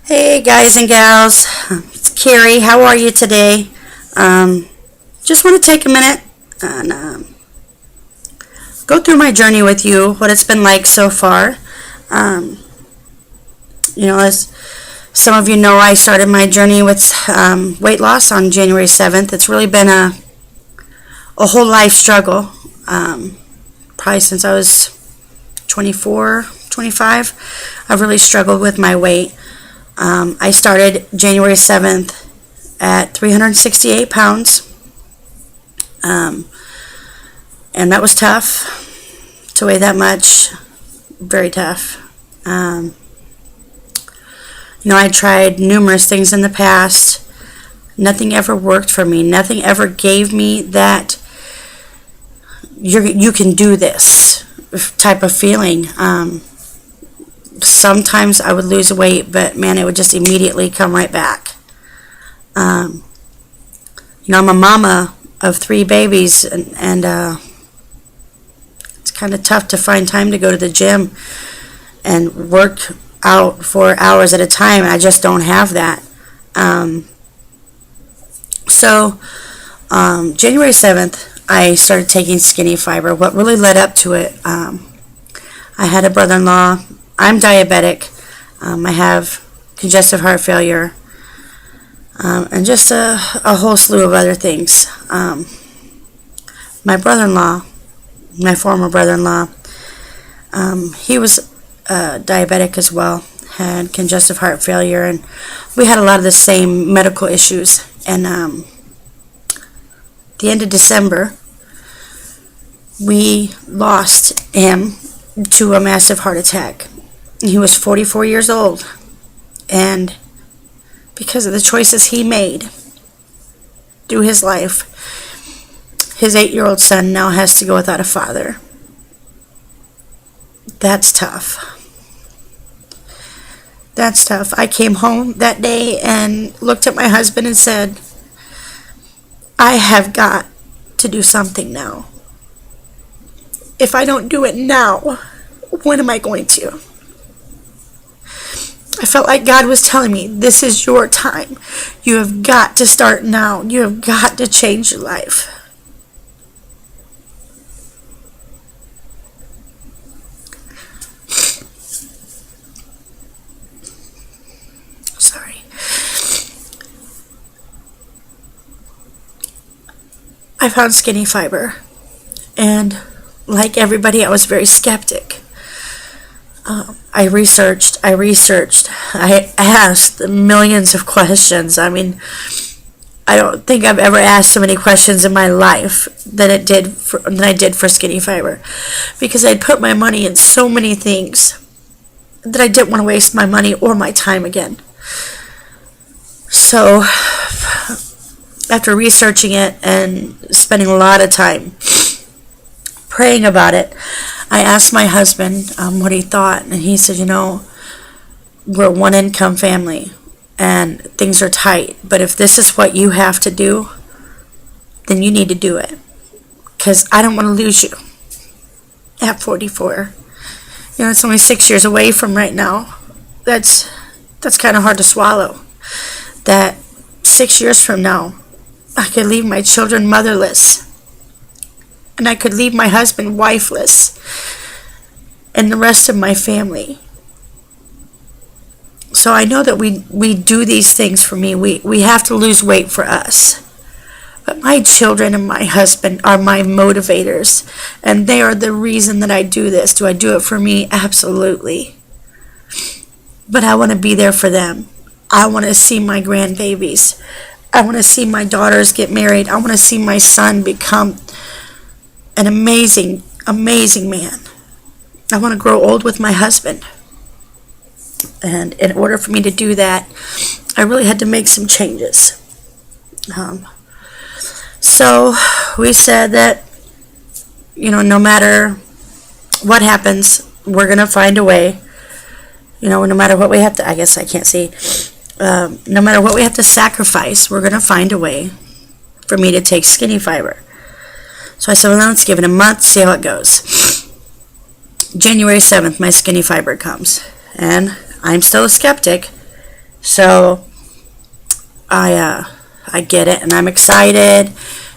Hey guys and gals, it's Carrie. How are you today? Um, just want to take a minute and go through my journey with you, what it's been like so far. Um, as some of you know, I started my journey with weight loss on January 7th. It's really been a whole life struggle, probably since I was 24, 25. I've really struggled with my weight. I started January 7th at 368 pounds. And that was tough to weigh that much. Very tough. I tried numerous things in the past. Nothing ever worked for me. Nothing ever gave me that you can do this type of feeling. Sometimes I would lose weight, but man, it would just immediately come right back. I'm a mama of 3 babies, and it's kind of tough to find time to go to the gym and work out for hours at a time. I just don't have that. January 7th, I started taking Skinny Fiber. What really led up to it, I had a brother-in-law. I'm diabetic. I have congestive heart failure, and just a whole slew of other things. My brother-in-law, my former brother-in-law, he was diabetic as well, had congestive heart failure, and we had a lot of the same medical issues. And the end of December, we lost him to a massive heart attack. He was 44 years old, and because of the choices he made through his life, his 8-year-old son now has to go without a father. That's tough. That's tough. I came home that day and looked at my husband and said, I have got to do something now. If I don't do it now, when am I going to? I felt like God was telling me, this is your time. You have got to start now. You have got to change your life. Sorry. I found Skinny Fiber, and like everybody, I was very skeptic. I researched, I asked millions of questions. I mean, I don't think I've ever asked so many questions in my life than I did for Skinny Fiber, because I'd put my money in so many things that I didn't want to waste my money or my time again. So, after researching it and spending a lot of time praying about it, I asked my husband what he thought, and he said, we're a one-income family, and things are tight, but if this is what you have to do, then you need to do it, because I don't want to lose you at 44. It's only 6 years away from right now. That's kind of hard to swallow, that 6 years from now, I could leave my children motherless, and I could leave my husband wifeless, and the rest of my family. So I know that we do these things for me. We have to lose weight for us. But my children and my husband are my motivators, and they are the reason that I do this. Do I do it for me? Absolutely. But I want to be there for them. I want to see my grandbabies. I want to see my daughters get married. I want to see my son become an amazing, amazing man. I want to grow old with my husband. And in order for me to do that, I really had to make some changes. So we said that, no matter what happens, we're going to find a way. No matter what we have to, I guess I can't see. No matter what we have to sacrifice, we're going to find a way for me to take Skinny Fiber. So I said, well, let's give it a month, see how it goes. January 7th, my Skinny Fiber comes. And I'm still a skeptic. So I get it, and I'm excited,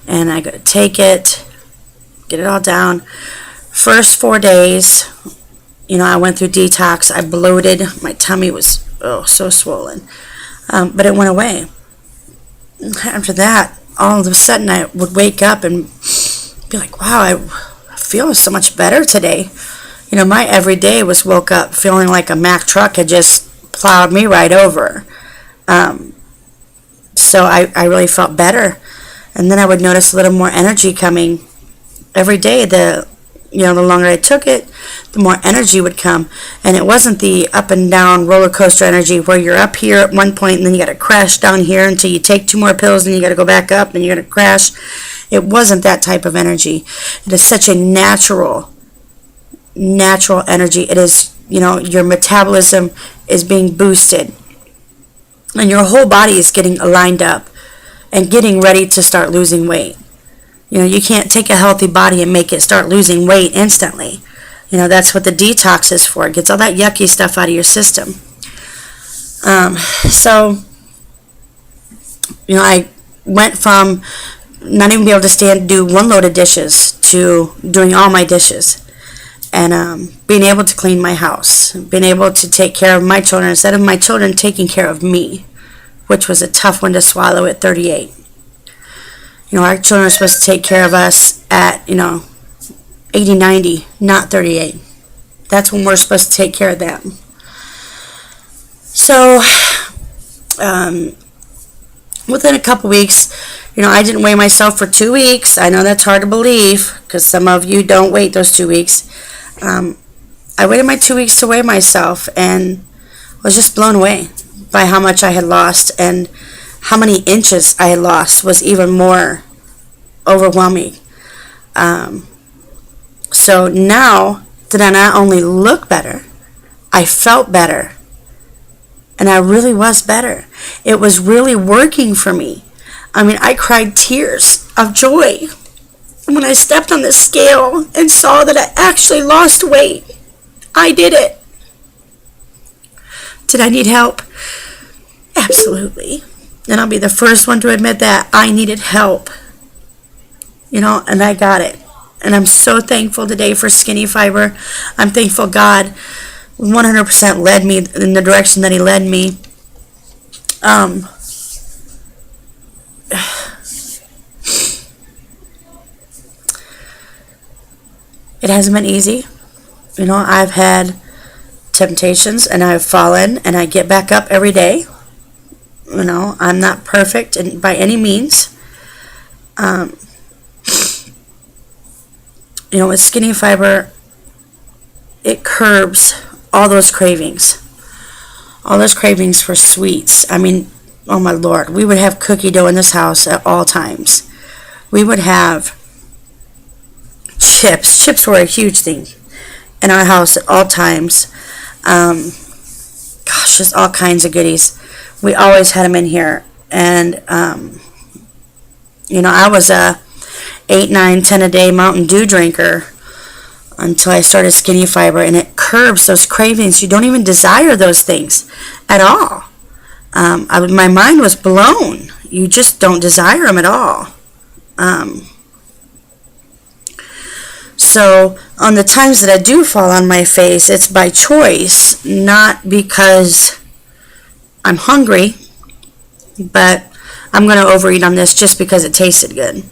and I go to take it, get it all down. First 4 days, I went through detox. I bloated. My tummy was so swollen, but it went away. After that, all of a sudden, I would wake up and be like, "Wow, I feel so much better today." My everyday was woke up feeling like a Mack truck had just plowed me right over. So I really felt better. And then I would notice a little more energy coming every day. The longer I took it, the more energy would come. And it wasn't the up and down roller coaster energy where you're up here at one point and then you got to crash down here until you take 2 more pills and you got to go back up and you got to crash. It wasn't that type of energy. It is such a natural energy. It is, your metabolism is being boosted. And your whole body is getting lined up and getting ready to start losing weight. You can't take a healthy body and make it start losing weight instantly. That's what the detox is for. It gets all that yucky stuff out of your system. So, I went from not even be able to do 1 load of dishes to doing all my dishes. And being able to clean my house, being able to take care of my children instead of my children taking care of me, which was a tough one to swallow at 38. Our children are supposed to take care of us at, 80, 90, not 38. That's when we're supposed to take care of them. So, within a couple weeks, I didn't weigh myself for 2 weeks. I know that's hard to believe because some of you don't wait those 2 weeks. I waited my 2 weeks to weigh myself and was just blown away by how much I had lost, and how many inches I had lost was even more overwhelming. So now that I not only look better, I felt better, and I really was better. It was really working for me. I cried tears of joy when I stepped on the scale and saw that I actually lost weight. I did it. Did I need help? Absolutely. And I'll be the first one to admit that I needed help. And I got it. And I'm so thankful today for Skinny Fiber. I'm thankful God 100% led me in the direction that He led me. It hasn't been easy. I've had temptations and I've fallen and I get back up every day. I'm not perfect by any means. With Skinny Fiber, it curbs all those cravings. All those cravings for sweets. Oh my Lord, we would have cookie dough in this house at all times. We would have chips. Chips were a huge thing in our house at all times. Just all kinds of goodies. We always had them in here. And, I was a 8, 9, 10 a day Mountain Dew drinker until I started Skinny Fiber, and it curbs those cravings. You don't even desire those things at all. My mind was blown. You just don't desire them at all. So on the times that I do fall on my face, it's by choice, not because I'm hungry, but I'm going to overeat on this just because it tasted good.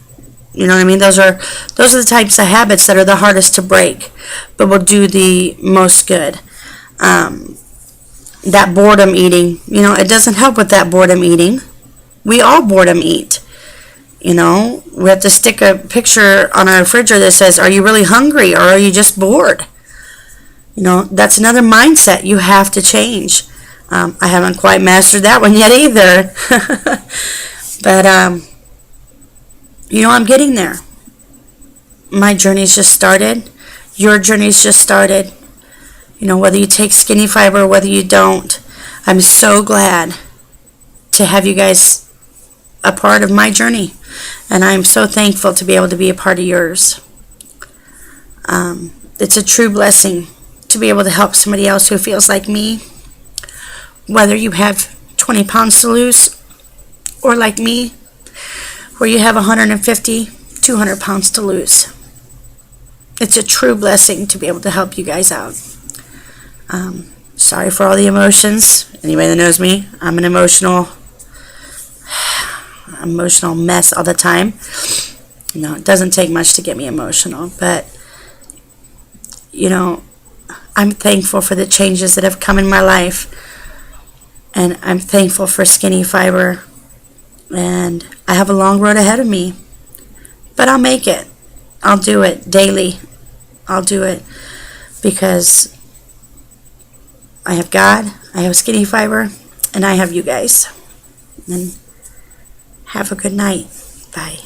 You know what I mean? Those are the types of habits that are the hardest to break, but will do the most good. That boredom eating, it doesn't help with that boredom eating. We all boredom eat. We have to stick a picture on our refrigerator that says, "Are you really hungry or are you just bored?" That's another mindset you have to change. I haven't quite mastered that one yet either. But, I'm getting there. My journey's just started. Your journey's just started. Whether you take Skinny Fiber or whether you don't, I'm so glad to have you guys a part of my journey. And I'm so thankful to be able to be a part of yours. It's a true blessing to be able to help somebody else who feels like me. Whether you have 20 pounds to lose, or like me, where you have 150, 200 pounds to lose. It's a true blessing to be able to help you guys out. Sorry for all the emotions. Anybody that knows me, I'm an emotional mess all the time. It doesn't take much to get me emotional, but I'm thankful for the changes that have come in my life, and I'm thankful for Skinny Fiber, and I have a long road ahead of me, but I'll make it. I'll do it daily. I'll do it because I have God, I have Skinny Fiber, and I have you guys. And have a good night. Bye.